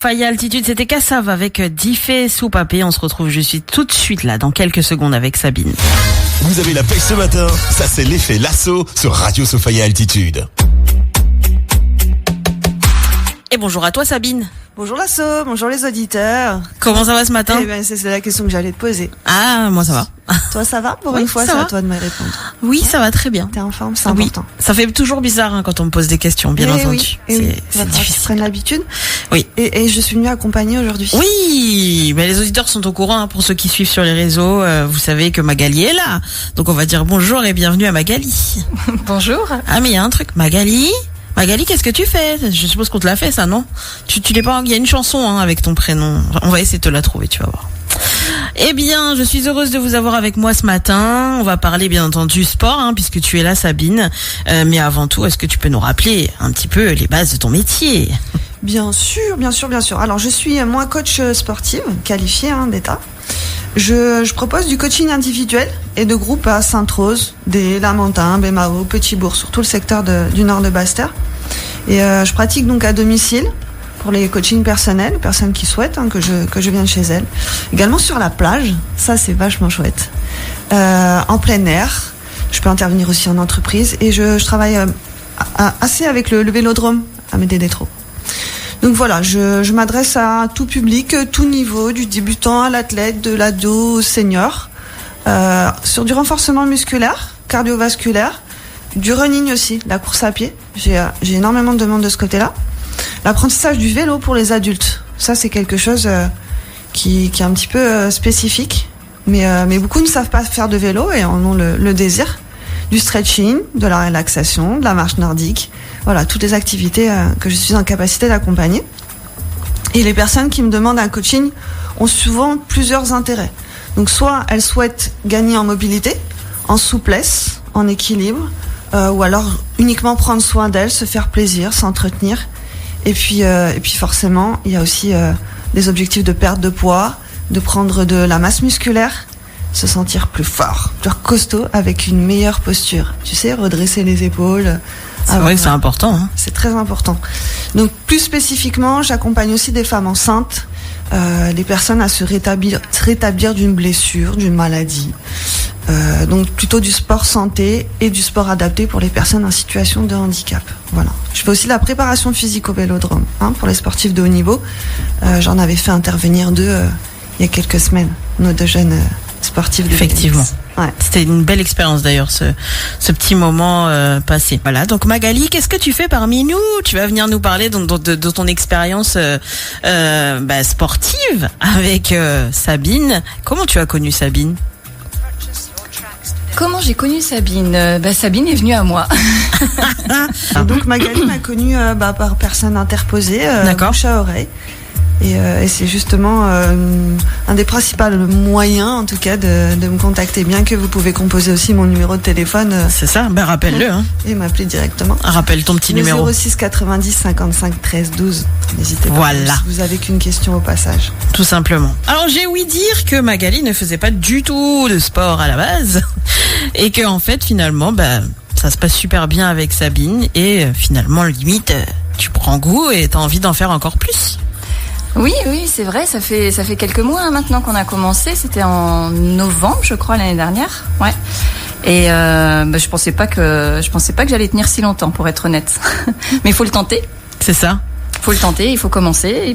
Faille Altitude, c'était Kassav avec Diffé sous papé. On se retrouve tout de suite là, dans quelques secondes avec Sabine. Vous avez la pêche ce matin? Ça, c'est l'effet Lasso sur Radio Sophia Altitude. Et bonjour à toi Sabine. Bonjour Lasso, bonjour les auditeurs. Comment ça va ce matin? Eh ben, c'est la question que j'allais te poser. Ah, moi ça va. Toi ça va? Pour oui, une fois, c'est à toi de me répondre. Oui, ça va très bien. T'es en forme, c'est important. Ça fait toujours bizarre quand on me pose des questions, bien entendu. C'est difficile. Tu prennes l'habitude. Oui. Et je suis venue accompagner aujourd'hui. Oui, mais les auditeurs sont au courant, pour ceux qui suivent sur les réseaux. Vous savez que Magali est là. Donc on va dire bonjour et bienvenue à Magali. Bonjour. Ah mais il y a un truc, Magali, qu'est-ce que tu fais? Je suppose qu'on te l'a fait ça, non? Tu l'es pas. Il y a une chanson avec ton prénom. On va essayer de te la trouver, tu vas voir. Eh bien, je suis heureuse de vous avoir avec moi ce matin. On va parler bien entendu sport, puisque tu es là, Sabine. Mais avant tout, est-ce que tu peux nous rappeler un petit peu les bases de ton métier? Bien sûr. Alors, je suis moi coach sportive qualifiée d'État. Je propose du coaching individuel et de groupe à Sainte-Rose, des Lamentins, Bémao, Petit-Bourg, sur tout le secteur du nord de Basse-Terre. Et je pratique donc à domicile pour les coachings personnels, personnes qui souhaitent que je vienne chez elles. Également sur la plage, ça c'est vachement chouette. En plein air, je peux intervenir aussi en entreprise et je travaille assez avec le vélodrome à Médé-Détro. Donc voilà, je m'adresse à tout public, tout niveau, du débutant à l'athlète, de l'ado au senior, sur du renforcement musculaire, cardiovasculaire, du running aussi, la course à pied. J'ai énormément de demandes de ce côté-là. L'apprentissage du vélo pour les adultes, ça c'est quelque chose qui est un petit peu spécifique, mais beaucoup ne savent pas faire de vélo et en ont le désir. Du stretching, de la relaxation, de la marche nordique, voilà, toutes les activités que je suis en capacité d'accompagner. Et les personnes qui me demandent un coaching ont souvent plusieurs intérêts. Donc soit elles souhaitent gagner en mobilité, en souplesse, en équilibre, ou alors uniquement prendre soin d'elles, se faire plaisir, s'entretenir. Et puis forcément, il y a aussi des objectifs de perte de poids, de prendre de la masse musculaire, se sentir plus fort, plus costaud, avec une meilleure posture. Tu sais, redresser les épaules. C'est vrai que c'est important. C'est très important. Donc plus spécifiquement, j'accompagne aussi des femmes enceintes, les personnes à se rétablir d'une blessure, d'une maladie. Donc plutôt du sport santé et du sport adapté pour les personnes en situation de handicap. Voilà. Je fais aussi la préparation physique au vélodrome pour les sportifs de haut niveau. J'en avais fait intervenir deux il y a quelques semaines, nos deux jeunes sportifs de Effectivement. Ouais. C'était une belle expérience d'ailleurs, ce petit moment passé. Voilà, donc Magali, qu'est-ce que tu fais parmi nous? Tu vas venir nous parler de ton expérience sportive avec Sabine. Comment tu as connu Sabine? Comment j'ai connu Sabine? Sabine est venue à moi. Et donc Magali m'a connue par personne interposée, bouche à oreille. Et c'est justement un des principaux moyens, en tout cas, de me contacter. Bien que vous pouvez composer aussi mon numéro de téléphone. C'est ça, rappelle-le. Et m'appeler directement. Rappelle ton petit numéro. 06 90 55 13 12. N'hésitez pas. Voilà. Si vous avez qu'une question au passage. Tout simplement. Alors j'ai ouï dire que Magali ne faisait pas du tout de sport à la base. Et que en fait, finalement, ça se passe super bien avec Sabine. Et finalement, limite, tu prends goût et t'as envie d'en faire encore plus. Oui, c'est vrai, ça fait quelques mois maintenant qu'on a commencé, c'était en novembre, je crois, l'année dernière. Ouais. Et je pensais pas que j'allais tenir si longtemps, pour être honnête. Mais il faut le tenter. C'est ça. Faut le tenter, il faut commencer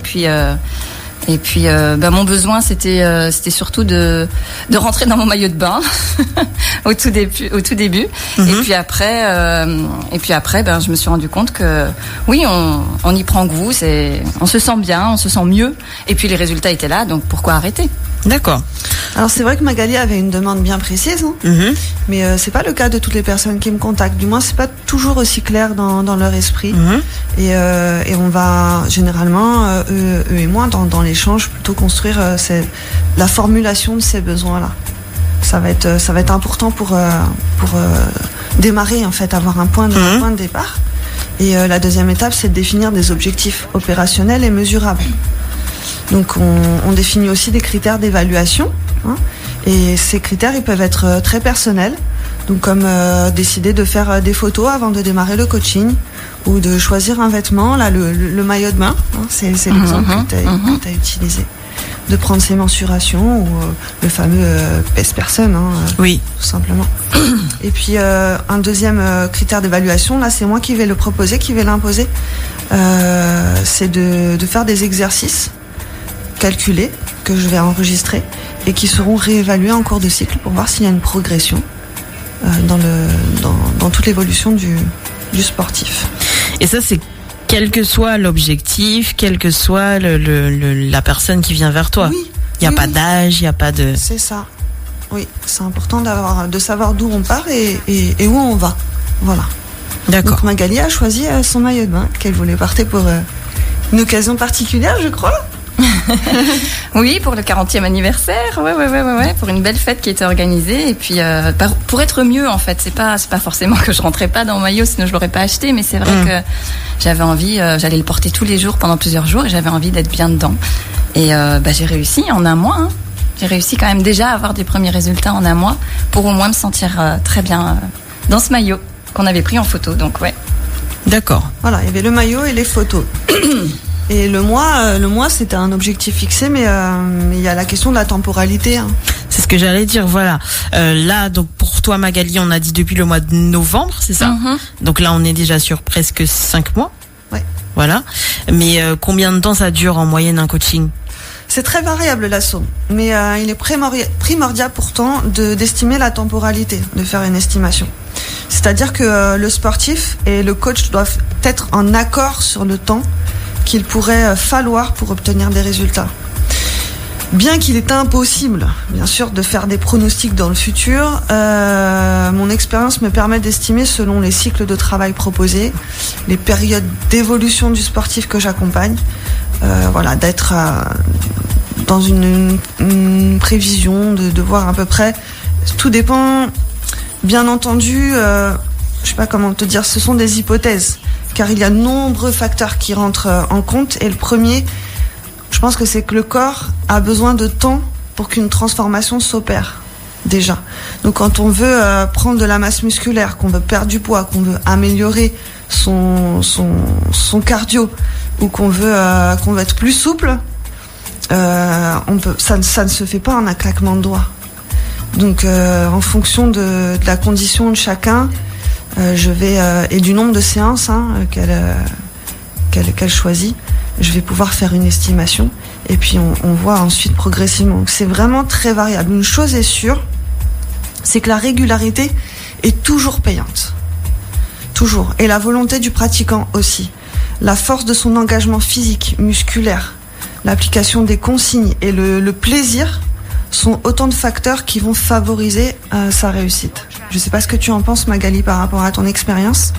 et puis mon besoin c'était surtout de rentrer dans mon maillot de bain au tout début. Et puis après je me suis rendu compte que oui, on y prend goût, on se sent bien, on se sent mieux et puis les résultats étaient là, donc pourquoi arrêter? D'accord. Alors c'est vrai que Magali avait une demande bien précise, mais c'est pas le cas de toutes les personnes qui me contactent. Du moins c'est pas toujours aussi clair dans leur esprit. Et on va généralement eux et moi dans l'échange plutôt construire la formulation de ces besoins-là. Ça va être important pour démarrer en fait, avoir un point de départ. Et la deuxième étape, c'est de définir des objectifs opérationnels et mesurables. Donc on définit aussi des critères d'évaluation, et ces critères ils peuvent être très personnels, Donc comme décider de faire des photos avant de démarrer le coaching ou de choisir un vêtement, là le maillot de bain, hein, c'est l'exemple que tu as utilisé. De prendre ses mensurations ou le fameux pèse-personne, hein, Oui. tout simplement. Et puis un deuxième critère d'évaluation, là c'est moi qui vais le proposer, qui vais l'imposer, c'est de faire des exercices calculés que je vais enregistrer et qui seront réévalués en cours de cycle pour voir s'il y a une progression dans toute l'évolution du sportif. Et ça, c'est quel que soit l'objectif, quelle que soit la personne qui vient vers toi. Oui. Il n'y a pas d'âge, il n'y a pas de... C'est ça. Oui, c'est important de savoir d'où on part et où on va. Voilà. D'accord. Donc Magali a choisi son maillot de bain qu'elle voulait porter pour une occasion particulière, je crois. Oui, pour le 40e anniversaire, ouais, pour une belle fête qui était organisée et puis pour être mieux en fait, c'est pas forcément que je rentrais pas dans mon maillot sinon je l'aurais pas acheté, mais c'est vrai que j'avais envie, j'allais le porter tous les jours pendant plusieurs jours et j'avais envie d'être bien dedans et j'ai réussi en un mois, hein. J'ai réussi quand même déjà à avoir des premiers résultats en un mois pour au moins me sentir très bien dans ce maillot qu'on avait pris en photo, donc ouais. D'accord. Voilà, il y avait le maillot et les photos. Et le mois, c'était un objectif fixé, mais il y a la question de la temporalité. Hein. C'est ce que j'allais dire, voilà. Là, donc pour toi, Magali, on a dit depuis le mois de novembre, c'est ça ? Donc là, on est déjà sur presque 5 mois. Ouais. Voilà. Mais combien de temps ça dure en moyenne un coaching ? C'est très variable l'assaut, mais il est primordial pourtant d'estimer la temporalité, de faire une estimation. C'est-à-dire que le sportif et le coach doivent être en accord sur le temps qu'il pourrait falloir pour obtenir des résultats. Bien qu'il est impossible, bien sûr, de faire des pronostics dans le futur, mon expérience me permet d'estimer selon les cycles de travail proposés, les périodes d'évolution du sportif que j'accompagne, voilà, d'être dans une prévision, de voir à peu près. Tout dépend, bien entendu, je sais pas comment te dire, ce sont des hypothèses. Car il y a de nombreux facteurs qui rentrent en compte. Et le premier, je pense que c'est que le corps a besoin de temps pour qu'une transformation s'opère, déjà. Donc quand on veut prendre de la masse musculaire, qu'on veut perdre du poids, qu'on veut améliorer son cardio, ou qu'on veut être plus souple, ça ne se fait pas en un claquement de doigts. Donc en fonction de la condition de chacun, je vais et du nombre de séances qu'elle choisit, je vais pouvoir faire une estimation et puis on voit ensuite progressivement. Donc, c'est vraiment très variable. Une chose est sûre, c'est que la régularité est toujours payante, toujours, et la volonté du pratiquant aussi, la force de son engagement physique, musculaire, l'application des consignes et le plaisir sont autant de facteurs qui vont favoriser sa réussite. Je ne sais pas ce que tu en penses, Magali, par rapport à ton expérience.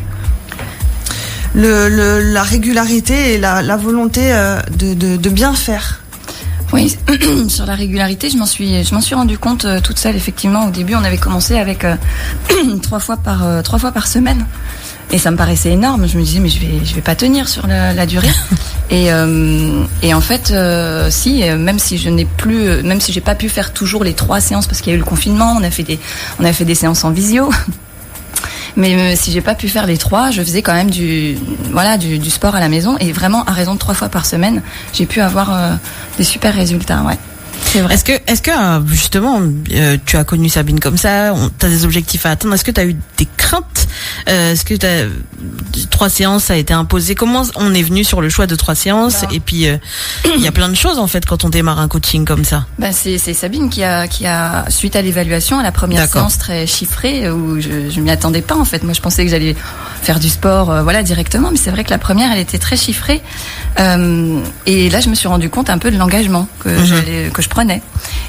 La régularité et la volonté de bien faire. Oui, sur la régularité, je m'en suis rendu compte toute seule. Effectivement, au début, on avait commencé avec 3 fois par semaine. Et ça me paraissait énorme. Je me disais, mais je vais pas tenir sur la durée. Et en fait, même si j'ai pas pu faire toujours les 3 séances parce qu'il y a eu le confinement, on a fait des séances en visio. Mais si j'ai pas pu faire les 3, je faisais quand même du sport à la maison et vraiment à raison de 3 fois par semaine, j'ai pu avoir des super résultats, ouais. C'est vrai. Est-ce que justement tu as connu Sabine comme ça, tu as des objectifs à atteindre, est-ce que tu as eu des craintes, est-ce que 3 séances ça a été imposé, comment on est venu sur le choix de 3 séances et puis il y a plein de choses en fait quand on démarre un coaching comme ça. C'est Sabine qui a suite à l'évaluation à la première séance très chiffrée où je m'y attendais pas en fait. Moi je pensais que j'allais faire du sport directement, mais c'est vrai que la première elle était très chiffrée et là je me suis rendu compte un peu de l'engagement que je prenais.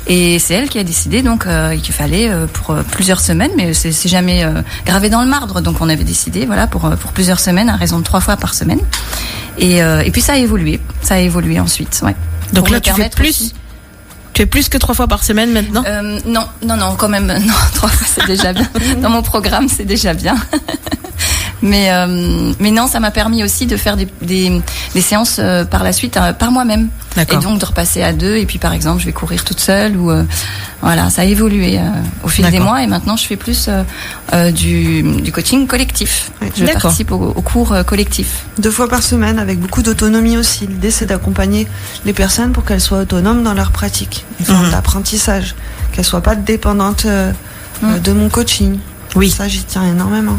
Et c'est elle qui a décidé donc qu'il fallait pour plusieurs semaines, mais c'est jamais gravé dans le marbre. Donc on avait décidé pour plusieurs semaines à raison de 3 fois par semaine. Et puis ça a évolué ensuite. Ouais. Donc pour là tu fais plus aussi. Tu fais plus que 3 fois par semaine maintenant ? Non, quand même. Non, 3 fois c'est déjà bien. Dans mon programme c'est déjà bien. Mais non, ça m'a permis aussi de faire des séances par la suite par moi-même. D'accord. Et donc de repasser à 2. Et puis par exemple, je vais courir toute seule ou voilà, ça a évolué au fil des mois. Et maintenant, je fais plus du coaching collectif. Oui. Je participe au cours collectif. 2 fois par semaine, avec beaucoup d'autonomie aussi. L'idée, c'est d'accompagner les personnes pour qu'elles soient autonomes dans leur pratique, une forme d'apprentissage, qu'elles soient pas dépendantes de mon coaching. Oui. Ça, j'y tiens énormément.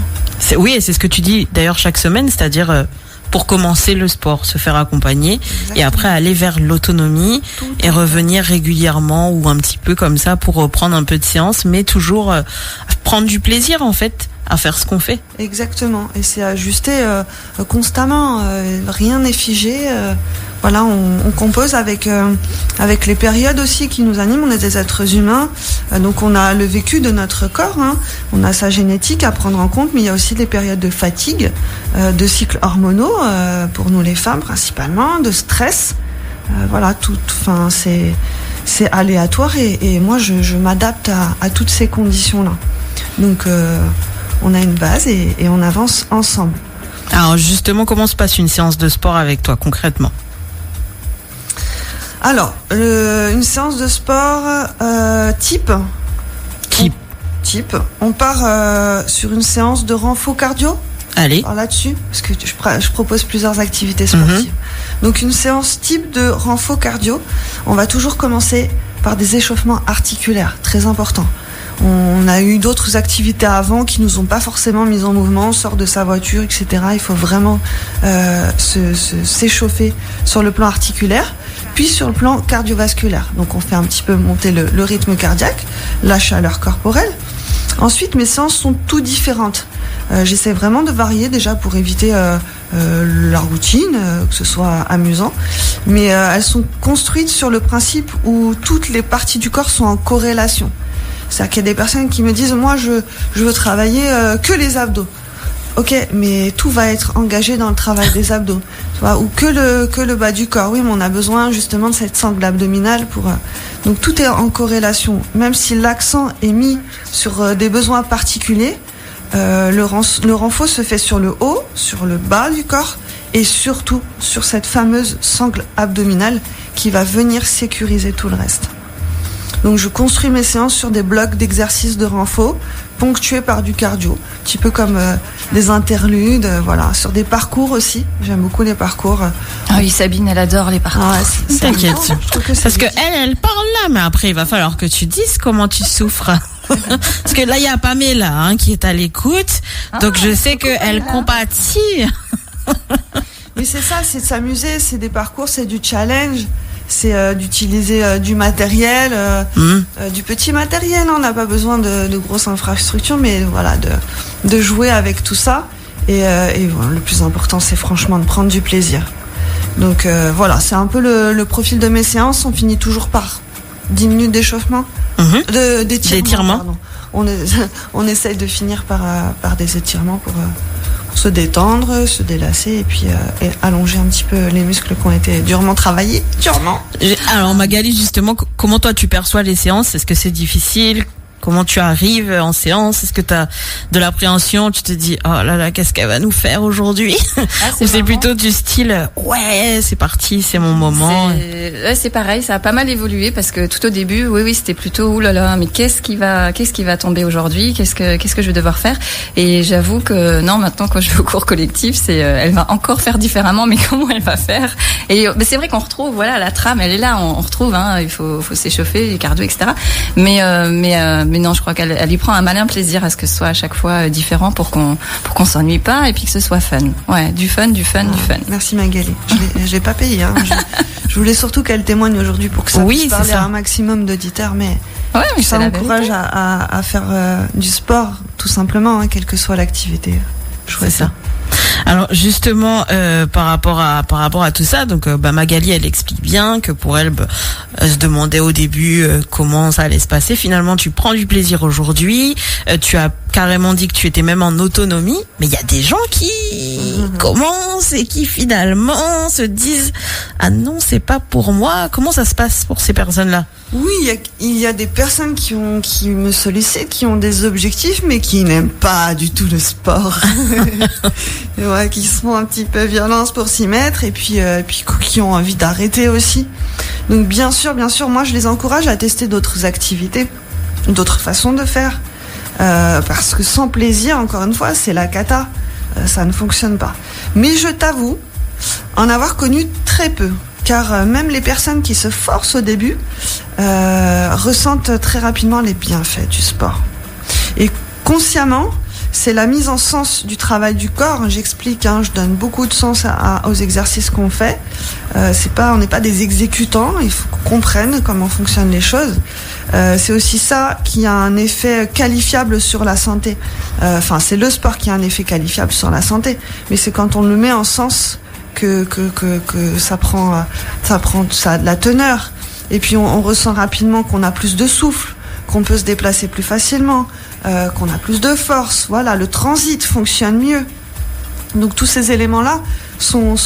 Oui, et c'est ce que tu dis d'ailleurs chaque semaine, c'est-à-dire pour commencer le sport, se faire accompagner. Exactement. Et après aller vers l'autonomie et revenir régulièrement ou un petit peu comme ça pour reprendre un peu de séance, mais toujours prendre du plaisir en fait à faire ce qu'on fait. Exactement, et c'est ajusté constamment, rien n'est figé. Voilà, on compose avec les périodes aussi qui nous animent. On est des êtres humains, donc on a le vécu de notre corps, hein. On a sa génétique à prendre en compte, mais il y a aussi des périodes de fatigue, de cycles hormonaux pour nous les femmes principalement, de stress. Voilà, enfin c'est aléatoire et moi je m'adapte à toutes ces conditions-là. Donc on a une base et on avance ensemble. Alors justement, comment se passe une séance de sport avec toi concrètement ? Alors, une séance de sport type. On part sur une séance de renfort cardio. Allez. Alors là-dessus, parce que je propose plusieurs activités sportives. Donc une séance type de renfort cardio. On va toujours commencer par des échauffements articulaires, très importants. On a eu d'autres activités avant qui nous ont pas forcément mis en mouvement. On sort de sa voiture, etc. Il faut vraiment s'échauffer sur le plan articulaire, puis sur le plan cardiovasculaire. Donc on fait un petit peu monter le rythme cardiaque, la chaleur corporelle. Ensuite, mes séances sont toutes différentes. J'essaie vraiment de varier déjà pour éviter la routine, que ce soit amusant. Mais elles sont construites sur le principe où toutes les parties du corps sont en corrélation. C'est-à-dire qu'il y a des personnes qui me disent, moi je veux travailler que les abdos. Ok, mais tout va être engagé dans le travail des abdos, tu vois, ou que le bas du corps. Oui, mais on a besoin justement de cette sangle abdominale pour. Donc tout est en corrélation. Même si l'accent est mis sur des besoins particuliers, le renfort se fait sur le haut, sur le bas du corps et surtout sur cette fameuse sangle abdominale qui va venir sécuriser tout le reste. Donc je construis mes séances sur des blocs d'exercices de renfort ponctués par du cardio, un petit peu comme des interludes, voilà, sur des parcours aussi. J'aime beaucoup les parcours. Ah oui, Sabine, elle adore les parcours. Ouais, t'inquiète. Parce que elle parle là, mais après il va falloir que tu dises comment tu souffres. Parce que là il y a Pamela qui est à l'écoute, donc je sais qu'elle compatit. Mais c'est ça, c'est de s'amuser, c'est des parcours, c'est du challenge. C'est d'utiliser du matériel, du petit matériel. On n'a pas besoin de grosses infrastructures, mais voilà, de jouer avec tout ça. Et voilà, le plus important, c'est franchement de prendre du plaisir. Donc voilà, c'est un peu le profil de mes séances. On finit toujours par 10 minutes d'échauffement, d'étirement. On essaye de finir par des étirements pour se détendre, se délasser et puis et allonger un petit peu les muscles qui ont été durement travaillés. Alors Magali, justement, comment toi tu perçois les séances ? Est-ce que c'est difficile ? Comment tu arrives en séance ? Est-ce que tu as de l'appréhension ? Tu te dis, oh là là, qu'est-ce qu'elle va nous faire aujourd'hui ? Ou c'est plutôt du style, ouais, c'est parti, c'est mon moment. C'est pareil, ça a pas mal évolué parce que tout au début, oui, c'était plutôt, oulala, mais qu'est-ce qui va tomber aujourd'hui ? Qu'est-ce que je vais devoir faire ? Et j'avoue que non, maintenant quand je vais au cours collectif, elle va encore faire différemment, mais comment elle va faire ? Et c'est vrai qu'on retrouve, voilà, la trame, elle est là, on retrouve, il faut s'échauffer, cardio, etc. Mais non, je crois qu'elle y prend un malin plaisir à ce que ce soit à chaque fois différent pour qu'on s'ennuie pas et puis que ce soit fun. Ouais, du fun. Merci Magali. Je l'ai pas payé. Je voulais surtout qu'elle témoigne aujourd'hui pour que ça puisse parler à un maximum d'auditeurs, mais ça m'encourage à faire du sport tout simplement, quelle que soit l'activité. C'est ça. Alors justement par rapport à tout ça, donc Magali elle explique bien que pour elle se demandait au début comment ça allait se passer. Finalement tu prends du plaisir aujourd'hui, tu as carrément dit que tu étais même en autonomie, mais il y a des gens qui commencent et qui finalement se disent ah non, c'est pas pour moi. Comment ça se passe pour ces personnes-là? Oui, il y a des personnes qui me sollicitent, qui ont des objectifs, mais qui n'aiment pas du tout le sport. Ouais, qui se font un petit peu violence pour s'y mettre, et puis qui ont envie d'arrêter aussi. Donc bien sûr, moi je les encourage à tester d'autres activités, d'autres façons de faire, parce que sans plaisir, encore une fois, c'est la cata. Ça ne fonctionne pas. Mais je t'avoue en avoir connu très peu. Car même les personnes qui se forcent au début ressentent très rapidement les bienfaits du sport. Et consciemment, c'est la mise en sens du travail du corps. J'explique, je donne beaucoup de sens aux exercices qu'on fait. On n'est pas des exécutants, il faut qu'on comprenne comment fonctionnent les choses. C'est aussi ça qui a un effet qualifiable sur la santé. C'est le sport qui a un effet qualifiable sur la santé, mais c'est quand on le met en sens que ça prend ça a de la teneur. Et puis on ressent rapidement qu'on a plus de souffle, qu'on peut se déplacer plus facilement, qu'on a plus de force. Voilà, le transit fonctionne mieux. Donc tous ces éléments-là sont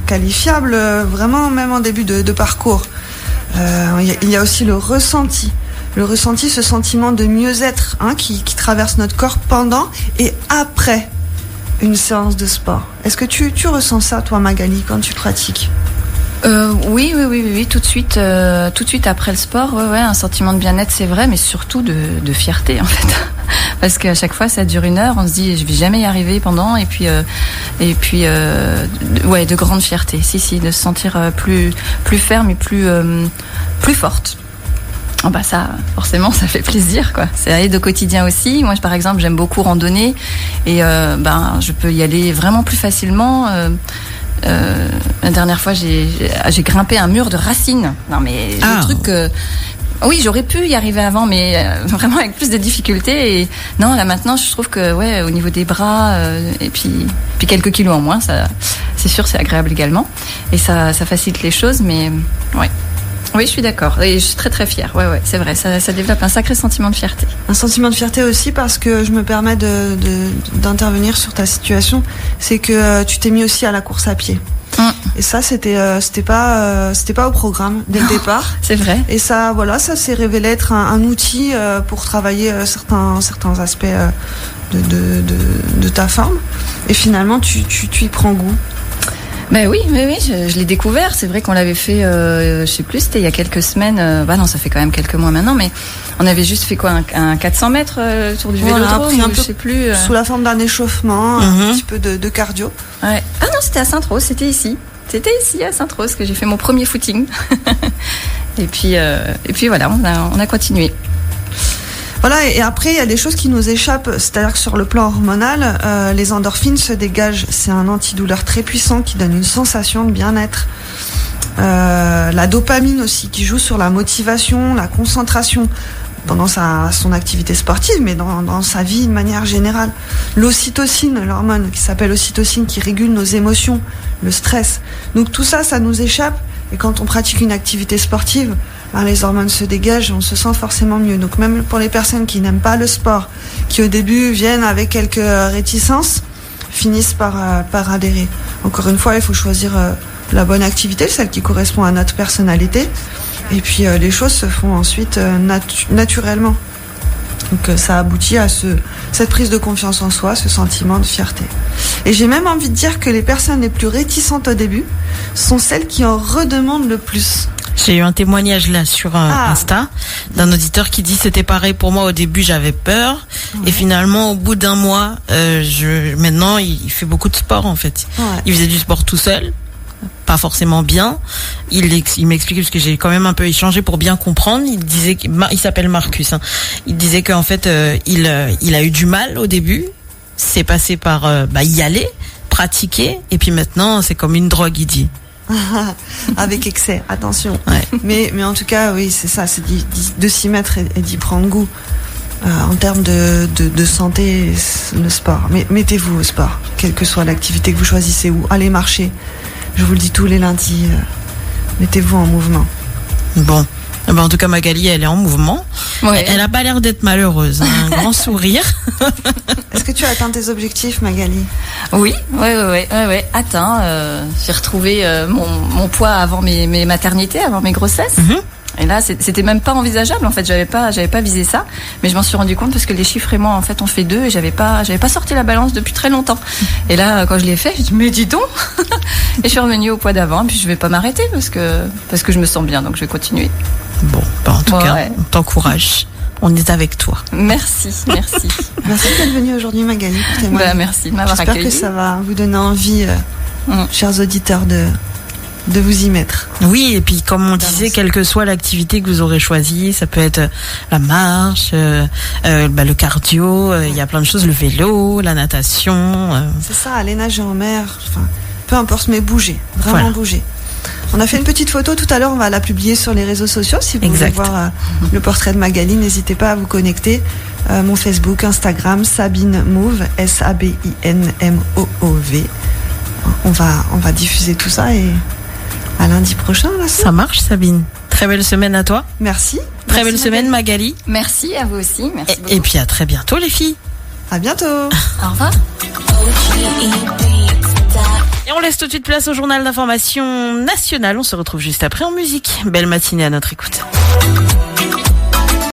qualifiables vraiment même en début de parcours. Il y a aussi le ressenti. Le ressenti, ce sentiment de mieux-être qui traverse notre corps pendant et après une séance de sport. Est-ce que tu ressens ça, toi, Magali, quand tu pratiques? Oui, tout de suite après le sport, un sentiment de bien-être, c'est vrai, mais surtout de fierté en fait, parce qu'à chaque fois ça dure 1 heure, on se dit je vais jamais y arriver pendant, et puis de grande fierté, si, de se sentir plus ferme et plus forte. Ça, forcément, ça fait plaisir, quoi. Ça aide au quotidien aussi. Moi, par exemple, j'aime beaucoup randonner et je peux y aller vraiment plus facilement. La dernière fois, j'ai grimpé un mur de racines. Non, mais le truc. Oui, j'aurais pu y arriver avant, mais vraiment avec plus de difficultés. Et non, là maintenant, je trouve que au niveau des bras et puis quelques kilos en moins, ça, c'est sûr, c'est agréable également. Et ça facilite les choses, mais ouais. Oui, je suis d'accord. Et je suis très très fière. Ouais, c'est vrai. Ça développe un sacré sentiment de fierté. Un sentiment de fierté aussi parce que je me permets d'intervenir sur ta situation. C'est que tu t'es mis aussi à la course à pied. Et ça, c'était pas au programme dès le départ. C'est vrai. Et ça s'est révélé être un outil pour travailler certains aspects de ta forme. Et finalement, tu y prends goût. Ben oui, je l'ai découvert. C'est vrai qu'on l'avait fait, je sais plus, c'était il y a quelques semaines. Non, ça fait quand même quelques mois maintenant, mais on avait juste fait un 400 mètres autour du vélodrome, je sais plus. Sous la forme d'un échauffement, un petit peu de cardio. Ouais. Ah non, c'était à Sainte-Rose, c'était ici. C'était ici à Sainte-Rose que j'ai fait mon premier footing. et puis voilà, on a continué. Voilà, et après, il y a des choses qui nous échappent, c'est-à-dire que sur le plan hormonal, les endorphines se dégagent. C'est un antidouleur très puissant qui donne une sensation de bien-être. La dopamine aussi, qui joue sur la motivation, la concentration pendant son activité sportive, mais dans sa vie de manière générale. L'ocytocine, l'hormone qui s'appelle ocytocine, qui régule nos émotions, le stress. Donc tout ça, ça nous échappe. Et quand on pratique une activité sportive, les hormones se dégagent, on se sent forcément mieux. Donc même pour les personnes qui n'aiment pas le sport, qui au début viennent avec quelques réticences, finissent par adhérer. Encore une fois, il faut choisir la bonne activité, celle qui correspond à notre personnalité. Et puis les choses se font ensuite naturellement. Donc ça aboutit à cette prise de confiance en soi, ce sentiment de fierté. Et j'ai même envie de dire que les personnes les plus réticentes au début sont celles qui en redemandent le plus. J'ai eu un témoignage là sur Insta d'un auditeur qui dit c'était pareil pour moi, au début j'avais peur et finalement au bout d'un mois maintenant il fait beaucoup de sport en fait. Il faisait du sport tout seul, pas forcément bien. Il m'expliquait, parce que j'ai quand même un peu échangé pour bien comprendre. Il disait qu'il s'appelle Marcus. Il disait qu'en fait il a eu du mal au début. C'est passé par y aller, pratiquer, et puis maintenant c'est comme une drogue, il dit. Avec excès, attention. Ouais. Mais en tout cas, oui, c'est ça, c'est de s'y mettre et d'y prendre goût. En termes de santé, le sport. Mais mettez-vous au sport, quelle que soit l'activité que vous choisissez, ou allez marcher. Je vous le dis tous les lundis, mettez-vous en mouvement. Bon, En tout cas, Magali, elle est en mouvement. Ouais. Elle a pas l'air d'être malheureuse. Un grand sourire. Est-ce que tu as atteint tes objectifs, Magali? Oui, ouais. Atteint. J'ai retrouvé mon poids avant mes maternités, avant mes grossesses. Et là, c'était même pas envisageable. En fait, j'avais pas visé ça, mais je m'en suis rendu compte parce que les chiffres et moi, en fait, on fait 2 et j'avais pas sorti la balance depuis très longtemps. Et là, quand je l'ai fait, j'ai dit mais dis donc. Et je suis revenue au poids d'avant. Et puis je vais pas m'arrêter parce que je me sens bien, donc je vais continuer. Bon, en tout cas, on t'encourage. On est avec toi. Merci. Merci d'être venue aujourd'hui, Magali, pour témoigner. Merci de m'avoir accueilli. J'espère que ça va vous donner envie, chers auditeurs, de vous y mettre. Oui, et puis comme on disait, quelle que soit l'activité que vous aurez choisie, ça peut être la marche, le cardio, il y a plein de choses, le vélo, la natation. C'est ça, aller nager en mer, enfin, peu importe, mais bouger, vraiment bouger. On a fait une petite photo tout à l'heure, on va la publier sur les réseaux sociaux. Si vous voulez voir le portrait de Magali, n'hésitez pas à vous connecter. Mon Facebook, Instagram, Sabine Mauve, SABINMOOV. On va diffuser tout ça et à lundi prochain. Là, ça marche, Sabine. Très belle semaine à toi. Merci. Très belle semaine, Magali. Merci à vous aussi. Merci beaucoup. Et puis à très bientôt, les filles. À bientôt. Au revoir. Et on laisse tout de suite place au journal d'information nationale. On se retrouve juste après en musique. Belle matinée à notre écoute.